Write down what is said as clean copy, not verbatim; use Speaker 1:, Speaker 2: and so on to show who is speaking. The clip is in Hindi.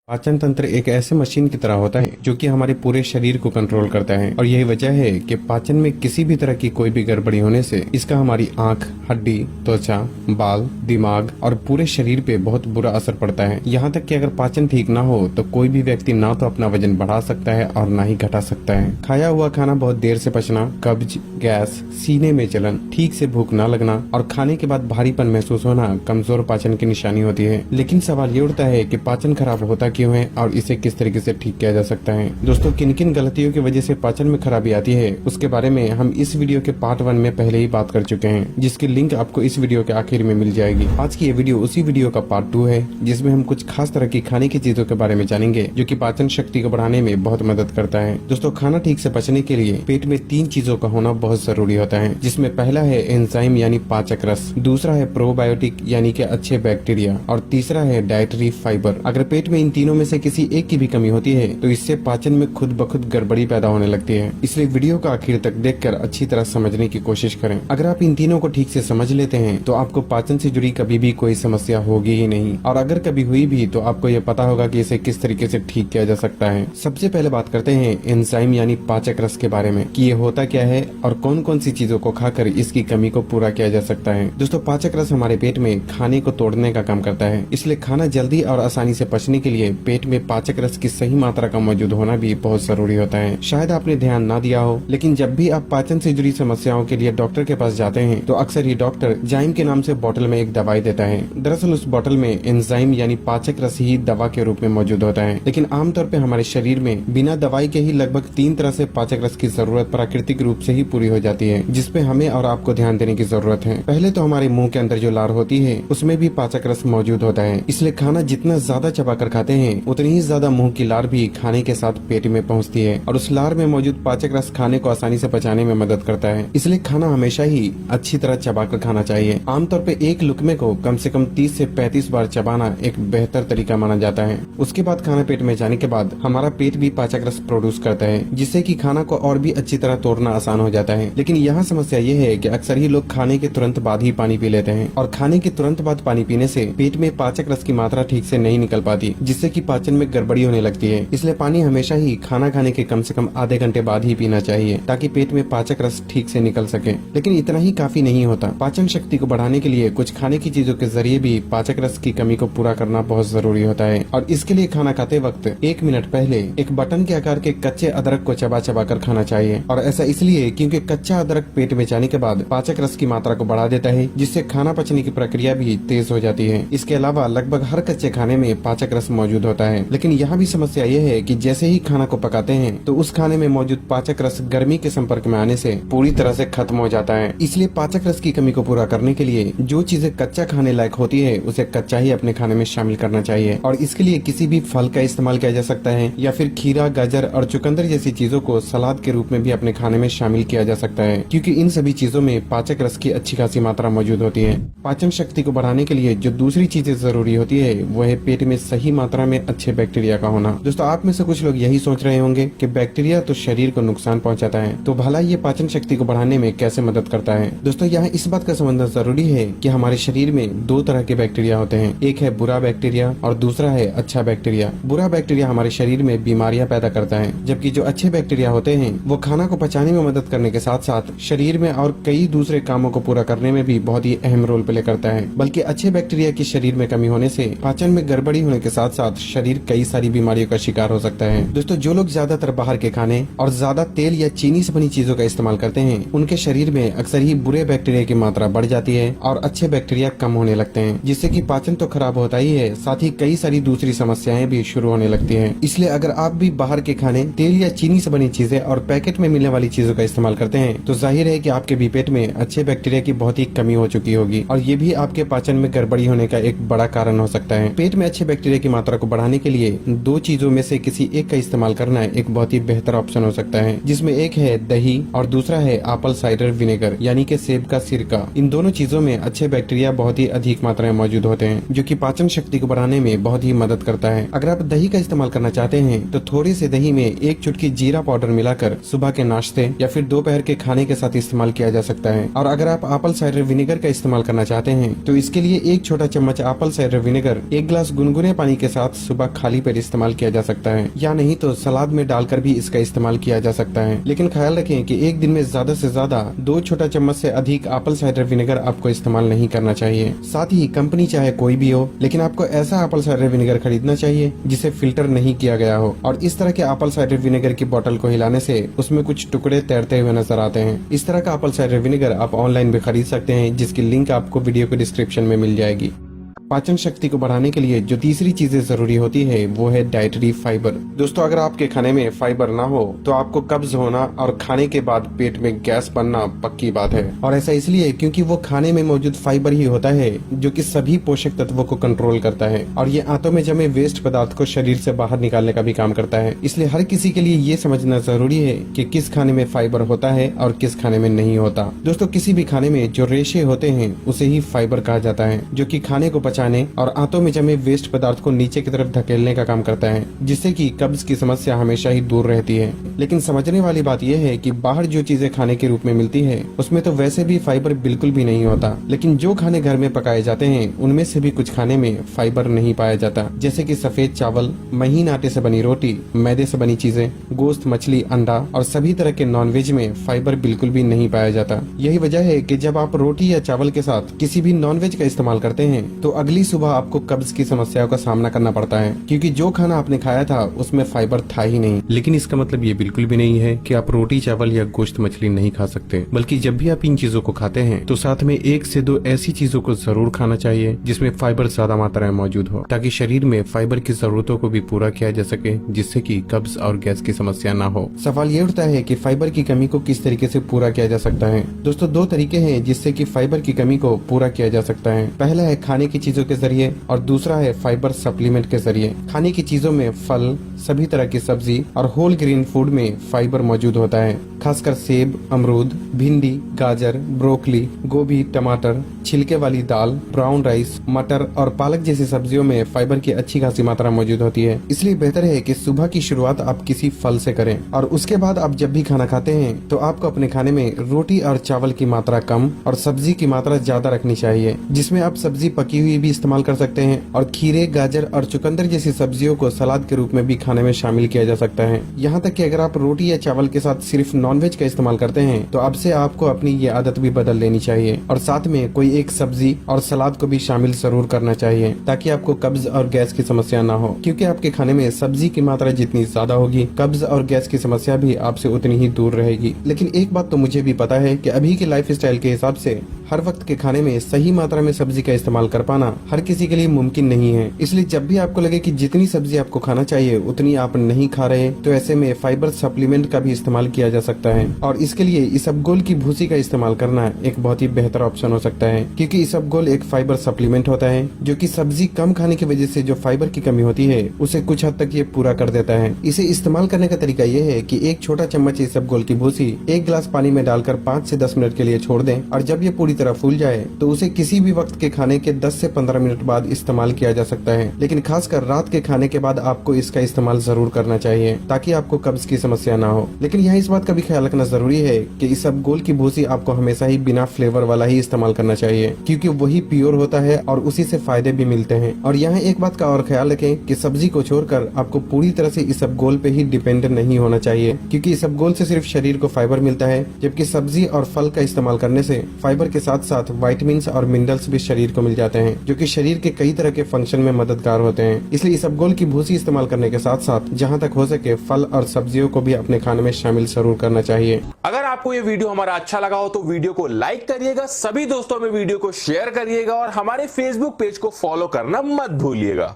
Speaker 1: पाचन तंत्र एक ऐसे मशीन की तरह होता है जो कि हमारे पूरे शरीर को कंट्रोल करता है और यही वजह है कि पाचन में किसी भी तरह की कोई भी गड़बड़ी होने से इसका हमारी आंख, हड्डी, त्वचा, बाल, दिमाग और पूरे शरीर पे बहुत बुरा असर पड़ता है। यहाँ तक कि अगर पाचन ठीक ना हो तो कोई भी व्यक्ति ना तो अपना वजन बढ़ा सकता है और ना ही घटा सकता है। खाया हुआ खाना बहुत देर से पचना, कब्ज, गैस, सीने में जलन, ठीक से भूख न लगना और खाने के बाद भारीपन महसूस होना कमजोर पाचन की निशानी होती है। लेकिन सवाल ये उठता है कि पाचन खराब होता क्यों है और इसे किस तरीके से ठीक किया जा सकता है। दोस्तों, किन किन गलतियों की वजह से पाचन में खराबी आती है उसके बारे में हम इस वीडियो के पार्ट 1 में पहले ही बात कर चुके हैं, जिसकी लिंक आपको इस वीडियो के आखिर में मिल जाएगी। आज की ये वीडियो उसी वीडियो का पार्ट 2 है जिसमें हम कुछ खास तरह की खाने की चीजों के बारे में जानेंगे जो कि पाचन शक्ति को बढ़ाने में बहुत मदद करता है। दोस्तों, खाना ठीक से पचने के लिए पेट में 3 चीजों का होना बहुत जरूरी होता है, जिसमें पहला है एंजाइम यानी पाचक रस, दूसरा है प्रोबायोटिक यानी कि अच्छे बैक्टीरिया और तीसरा है डाइटरी फाइबर। अगर पेट में इन तीनों में से किसी एक की भी कमी होती है तो इससे पाचन में खुद ब खुद गड़बड़ी पैदा होने लगती है। इसलिए वीडियो का आखिर तक देखकर अच्छी तरह समझने की कोशिश करें। अगर आप इन तीनों को ठीक से समझ लेते हैं तो आपको पाचन से जुड़ी कभी भी कोई समस्या होगी ही नहीं, और अगर कभी हुई भी तो आपको ये पता होगा कि इसे किस तरीके से ठीक किया जा सकता है। सबसे पहले बात करते हैं एंजाइम यानी पाचक रस के बारे में कि ये होता क्या है और कौन कौन सी चीजों को खाकर इसकी कमी को पूरा किया जा सकता है। दोस्तों, पाचक रस हमारे पेट में खाने को तोड़ने का काम करता है, इसलिए खाना जल्दी और आसानी से पचने के लिए पेट में पाचक रस की सही मात्रा का मौजूद होना भी बहुत जरूरी होता है। शायद आपने ध्यान ना दिया हो, लेकिन जब भी आप पाचन से जुड़ी समस्याओं के लिए डॉक्टर के पास जाते हैं तो अक्सर ही डॉक्टर जाइम के नाम से बोतल में एक दवाई देता है। दरअसल उस बोतल में एंजाइम यानी पाचक रस ही दवा के रूप में मौजूद होता है, लेकिन आमतौर पे हमारे शरीर में बिना दवाई के ही लगभग 3 तरह से पाचक रस की जरूरत प्राकृतिक रूप से ही पूरी हो जाती है, जिसपे हमें और आपको ध्यान देने की जरूरत है। पहले तो हमारे मुंह के अंदर जो लार होती है उसमें भी पाचक रस मौजूद होता है, इसलिए खाना जितना ज्यादा चबाकर खाते हैं उतनी ही ज्यादा मुंह की लार भी खाने के साथ पेट में पहुंचती है और उस लार में मौजूद पाचक रस खाने को आसानी से पचाने में मदद करता है। इसलिए खाना हमेशा ही अच्छी तरह चबाकर खाना चाहिए। आमतौर पे एक लुकमे को कम से कम 30 से 35 बार चबाना एक बेहतर तरीका माना जाता है। उसके बाद खाना पेट में जाने के बाद हमारा पेट भी पाचक रस प्रोड्यूस करता है, जिससे कि खाना को और भी अच्छी तरह तोड़ना आसान हो जाता है। लेकिन यहाँ समस्या ये है कि अक्सर ही लोग खाने के तुरंत बाद ही पानी पी लेते हैं और खाने के तुरंत बाद पानी पीने से पेट में पाचक रस की मात्रा ठीक से नहीं निकल पाती, जिससे कि पाचन में गड़बड़ी होने लगती है। इसलिए पानी हमेशा ही खाना खाने के कम से कम आधे घंटे बाद ही पीना चाहिए ताकि पेट में पाचक रस ठीक से निकल सके। लेकिन इतना ही काफी नहीं होता। पाचन शक्ति को बढ़ाने के लिए कुछ खाने की चीजों के जरिए भी पाचक रस की कमी को पूरा करना बहुत जरूरी होता है, और इसके लिए खाना खाते वक्त 1 मिनट पहले एक बटन के आकार के कच्चे अदरक को चबा चबा कर खाना चाहिए। और ऐसा इसलिए क्योंकि कच्चा अदरक पेट में जाने के बाद पाचक रस की मात्रा को बढ़ा देता है, जिससे खाना पचने की प्रक्रिया भी तेज हो जाती है। इसके अलावा लगभग हर कच्चे खाने में पाचक रस मौजूद होता है, लेकिन यहाँ भी समस्या ये है कि जैसे ही खाना को पकाते हैं तो उस खाने में मौजूद पाचक रस गर्मी के संपर्क में आने से पूरी तरह से खत्म हो जाता है। इसलिए पाचक रस की कमी को पूरा करने के लिए जो चीजें कच्चा खाने लायक होती है उसे कच्चा ही अपने खाने में शामिल करना चाहिए, और इसके लिए किसी भी फल का इस्तेमाल किया जा सकता है या फिर खीरा, गाजर और चुकंदर जैसी चीजों को सलाद के रूप में भी अपने खाने में शामिल किया जा सकता है, क्योंकि इन सभी चीजों में पाचक रस की अच्छी खासी मात्रा मौजूद होती है। पाचन शक्ति को बढ़ाने के लिए जो दूसरी चीजें जरूरी होती है वह है पेट में सही मात्रा में अच्छे बैक्टीरिया का होना। दोस्तों, आप में से कुछ लोग यही सोच रहे होंगे कि बैक्टीरिया तो शरीर को नुकसान पहुंचाता है, तो भला ये पाचन शक्ति को बढ़ाने में कैसे मदद करता है। दोस्तों, यहाँ इस बात का समझना जरूरी है कि हमारे शरीर में 2 तरह के बैक्टीरिया होते हैं, एक है बुरा बैक्टीरिया और दूसरा है अच्छा बैक्टीरिया। बुरा बैक्टीरिया हमारे शरीर में बीमारियां पैदा करता है, जबकि जो अच्छे बैक्टीरिया होते हैं वो खाना को पचाने में मदद करने के साथ साथ शरीर में और कई दूसरे कामों को पूरा करने में भी बहुत ही अहम रोल प्ले करता है। बल्कि अच्छे बैक्टीरिया की शरीर में कमी होने से पाचन में गड़बड़ी होने के साथ साथ शरीर कई सारी बीमारियों का शिकार हो सकता है। दोस्तों, जो लोग ज्यादातर बाहर के खाने और ज्यादा तेल या चीनी से बनी चीजों का इस्तेमाल करते हैं उनके शरीर में अक्सर ही बुरे बैक्टीरिया की मात्रा बढ़ जाती है और अच्छे बैक्टीरिया कम होने लगते हैं, जिससे कि पाचन तो खराब होता ही है, साथ ही कई सारी दूसरी समस्याएं भी शुरू होने लगती हैं। इसलिए अगर आप भी बाहर के खाने, तेल या चीनी से बनी चीजें और पैकेट में मिलने वाली चीजों का इस्तेमाल करते हैं तो जाहिर है कि आपके भी पेट में अच्छे बैक्टीरिया की बहुत ही कमी हो चुकी होगी, और ये भी आपके पाचन में गड़बड़ी होने का एक बड़ा कारण हो सकता है। पेट में अच्छे बैक्टीरिया की मात्रा को बढ़ाने के लिए 2 चीजों में से किसी एक का इस्तेमाल करना एक बहुत ही बेहतर ऑप्शन हो सकता है, जिसमें एक है दही और दूसरा है एप्पल साइडर विनेगर यानी कि सेब का सिरका। इन दोनों चीजों में अच्छे बैक्टीरिया बहुत ही अधिक मात्रा में मौजूद होते हैं, जो कि पाचन शक्ति को बढ़ाने में बहुत ही मदद करता है। अगर आप दही का इस्तेमाल करना चाहते हैं तो थोड़े से दही में 1 चुटकी जीरा पाउडर मिलाकर सुबह के नाश्ते या फिर दोपहर के खाने के साथ इस्तेमाल किया जा सकता है। और अगर आप एप्पल साइडर विनेगर का इस्तेमाल करना चाहते हैं तो इसके लिए 1 छोटा चम्मच एप्पल साइडर विनेगर 1 गिलास गुनगुने पानी के साथ सुबह खाली पेट इस्तेमाल किया जा सकता है, या नहीं तो सलाद में डालकर भी इसका इस्तेमाल किया जा सकता है। लेकिन ख्याल रखें कि एक दिन में ज्यादा से ज्यादा 2 छोटा चम्मच से अधिक एप्पल साइडर विनेगर आपको इस्तेमाल नहीं करना चाहिए। साथ ही कंपनी चाहे कोई भी हो, लेकिन आपको ऐसा एप्पल साइडर विनेगर खरीदना चाहिए जिसे फिल्टर नहीं किया गया हो। और इस तरह के एप्पल साइडर विनेगर की बोतल को हिलाने से उसमें कुछ टुकड़े तैरते हुए नजर आते हैं। इस तरह का एप्पल साइडर विनेगर आप ऑनलाइन भी खरीद सकते हैं, जिसकी लिंक आपको वीडियो के डिस्क्रिप्शन में मिल जाएगी। पाचन शक्ति को बढ़ाने के लिए जो तीसरी चीजें जरूरी होती है वो है डाइटरी फाइबर। दोस्तों, अगर आपके खाने में फाइबर ना हो तो आपको कब्ज होना और खाने के बाद पेट में गैस बनना पक्की बात है। और ऐसा इसलिए क्योंकि वो खाने में मौजूद फाइबर ही होता है जो कि सभी पोषक तत्वों को कंट्रोल करता है और ये आंतों में जमे वेस्ट पदार्थ को शरीर से बाहर निकालने का भी काम करता है। इसलिए हर किसी के लिए ये समझना जरूरी है कि किस खाने में फाइबर होता है और किस खाने में नहीं होता। दोस्तों, किसी भी खाने में जो रेशे होते हैं उसे ही फाइबर कहा जाता है, जो कि खाने को पचाने और आंतों में जमे वेस्ट पदार्थ को नीचे की तरफ धकेलने का काम करता है, जिससे कि कब्ज की समस्या हमेशा ही दूर रहती है। लेकिन समझने वाली बात यह है कि बाहर जो चीजें खाने के रूप में मिलती है उसमें तो वैसे भी फाइबर बिल्कुल भी नहीं होता, लेकिन जो खाने घर में पकाए जाते हैं उनमें से भी कुछ खाने में फाइबर नहीं पाया जाता, जैसे कि सफेद चावल, महीन आटे से बनी रोटी, मैदे से बनी चीजें, गोश्त, मछली, अंडा और सभी तरह के नॉनवेज में फाइबर बिल्कुल भी नहीं पाया जाता। यही वजह है कि जब आप रोटी या चावल के साथ किसी भी नॉनवेज का इस्तेमाल करते हैं तो अगली सुबह आपको कब्ज की समस्याओं का सामना करना पड़ता है, क्योंकि जो खाना आपने खाया था उसमें फाइबर था ही नहीं। लेकिन इसका मतलब ये बिल्कुल भी नहीं है कि आप रोटी, चावल या गोश्त, मछली नहीं खा सकते, बल्कि जब भी आप इन चीजों को खाते हैं तो साथ में 1 से 2 ऐसी चीजों को जरूर खाना चाहिए जिसमें फाइबर ज्यादा मात्रा में मौजूद हो, ताकि शरीर में फाइबर की जरूरतों को भी पूरा किया जा सके, जिससे कि कब्ज और गैस की समस्या न हो। सवाल ये उठता है कि फाइबर की कमी को किस तरीके से पूरा किया जा सकता है। दोस्तों, 2 तरीके हैं जिससे कि फाइबर की कमी को पूरा किया जा सकता है। पहला है खाने की चीजों के जरिए और दूसरा है फाइबर सप्लीमेंट के जरिए। खाने की चीजों में फल, सभी तरह की सब्जी और होल ग्रेन फूड में फाइबर मौजूद होता है, खासकर सेब, अमरूद, भिंडी, गाजर, ब्रोकली, गोभी, टमाटर, छिलके वाली दाल, ब्राउन राइस, मटर और पालक जैसी सब्जियों में फाइबर की अच्छी खासी मात्रा मौजूद होती है। इसलिए बेहतर है कि सुबह की शुरुआत आप किसी फल से करें और उसके बाद आप जब भी खाना खाते हैं तो आपको अपने खाने में रोटी और चावल की मात्रा कम और सब्जी की मात्रा ज्यादा रखनी चाहिए, जिसमें आप सब्जी पकी हुई भी इस्तेमाल कर सकते हैं और खीरे, गाजर और चुकंदर जैसी सब्जियों को सलाद के रूप में भी खाने में शामिल किया जा सकता है। यहाँ तक कि अगर आप रोटी या चावल के साथ सिर्फ नॉनवेज का इस्तेमाल करते हैं तो अब से आपको अपनी ये आदत भी बदल लेनी चाहिए और साथ में कोई एक सब्जी और सलाद को भी शामिल जरूर करना चाहिए, ताकि आपको कब्ज और गैस की समस्या ना हो। क्योंकि आपके खाने में सब्जी की मात्रा जितनी ज्यादा होगी, कब्ज और गैस की समस्या भी आपसे उतनी ही दूर रहेगी। लेकिन एक बात तो मुझे भी पता है कि अभी के लाइफ स्टाइल के हिसाब से हर वक्त के खाने में सही मात्रा में सब्जी का इस्तेमाल कर पाना हर किसी के लिए मुमकिन नहीं है। इसलिए जब भी आपको लगे कि जितनी सब्जी आपको खाना चाहिए उतनी आप नहीं खा रहे, तो ऐसे में फाइबर सप्लीमेंट का भी इस्तेमाल किया जा सकता है और इसके लिए इसबगोल की भूसी का इस्तेमाल करना एक बहुत ही बेहतर ऑप्शन हो सकता है, क्योंकि इसबगोल एक फाइबर सप्लीमेंट होता है जो कि सब्जी कम खाने की वजह से जो फाइबर की कमी होती है उसे कुछ हद तक ये पूरा कर देता है। इसे इस्तेमाल करने का तरीका ये है कि 1 छोटा चम्मच इसबगोल की भूसी 1 गिलास पानी में डालकर 5 से 10 मिनट के लिए छोड़ दें और जब ये पूरी तरह फूल जाए तो उसे किसी भी वक्त के खाने के 10 से 15 मिनट बाद इस्तेमाल किया जा सकता है। लेकिन खासकर रात के खाने के बाद आपको इसका इस्तेमाल जरूर करना चाहिए, ताकि आपको कब्ज की समस्या ना हो। लेकिन यहाँ इस बात का भी ख्याल रखना जरूरी है कि इसबगोल की भूसी आपको हमेशा ही बिना फ्लेवर वाला ही इस्तेमाल करना चाहिए, क्योंकि वही प्योर होता है और उसी से फायदे भी मिलते हैं। और यहाँ एक बात का और ख्याल रखें कि सब्जी को छोड़कर आपको पूरी तरह से इसबगोल पे ही डिपेंडेंट नहीं होना चाहिए, क्योंकि इसबगोल से सिर्फ शरीर को फाइबर मिलता है, जबकि सब्जी और फल का इस्तेमाल करने से फाइबर के साथ साथ विटामिन्स और मिनरल्स भी शरीर को मिल जाते हैं, जो कि शरीर के कई तरह के फंक्शन में मददगार होते हैं। इसलिए इसबगोल की भूसी इस्तेमाल करने के साथ साथ जहाँ तक हो सके फल और सब्जियों को भी अपने खाने में शामिल जरूर करना चाहिए।
Speaker 2: अगर आपको ये वीडियो हमारा अच्छा लगा हो तो वीडियो को लाइक करिएगा, सभी दोस्तों में वीडियो को शेयर करिएगा और हमारे फेसबुक पेज को फॉलो करना मत भूलिएगा।